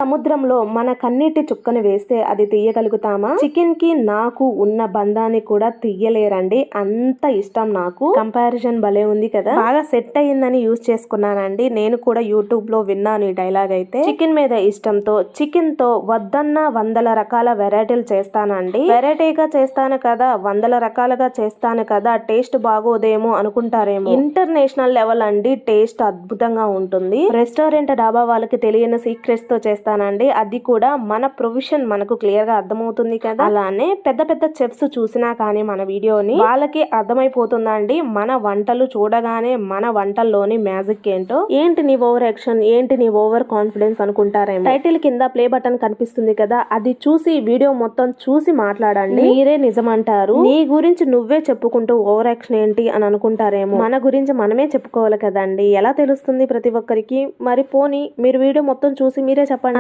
సముద్రంలో మన కన్నీటి చుక్కను వేస్తే అది తీయగలుగుతామా? చికెన్ కి నాకు ఉన్న బంధాన్ని కూడా తీయలేరండి. అంత ఇష్టం నాకు. కంపారిజన్ భలే ఉంది కదా. బాగా సెట్ అయ్యిందని యూజ్ చేసుకున్నానండి. నేను కూడా యూట్యూబ్ లో విన్నాను ఈ డైలాగ్ అయితే. చికెన్ మీద ఇష్టంతో చికెన్ తో వద్దన్న 100 రకాల వెరైటీలు చేస్తానండి. వెరైటీగా చేస్తాను కదా, 100 రకాలుగా చేస్తాను కదా, టేస్ట్ బాగోదేమో అనుకుంటారేమో. ఇంటర్నేషనల్ లెవెల్ అండి. టేస్ట్ అద్భుతంగా ఉంటుంది. రెస్టారెంట్ డాబా వాళ్ళకి తెలియని సీక్రెట్స్ తో చేస్తానండి. అది కూడా మన ప్రొఫెషన్ మనకు క్లియర్ గా అర్థమవుతుంది కదా. అలానే పెద్ద పెద్ద చెఫ్స్ చూసినా కానీ మన వీడియోని వాళ్ళకి అర్థమైపోతుందండి. మన వంటలు చూడగానే మన వంటల్లోని మ్యాజిక్ ఏంటో. ఏంటి నీ ఓవర్ యాక్షన్, ఏంటి నీ ఓవర్ కాన్ఫిడెన్స్ అనుకుంటారేమో. టైటిల్ కింద ప్లే బటన్ కనిపిస్తుంది కదా, అది చూసి వీడియో మొత్తం చూసి మాట్లాడండి. మీరే నిజమంటారు. నీ గురించి నువ్వే చెప్పుకుంటూ ఓవర్ యాక్షన్ ఏంటి అని అనుకుంటారేమో. మన గురించి మనమే చెప్పుకోవాలి కదండి. ఎలా తెలుస్తుంది ప్రతి ఒక్కరికి? మరి పోనీ మీరు వీడియో మొత్తం చూసి మీరే చెప్పండి.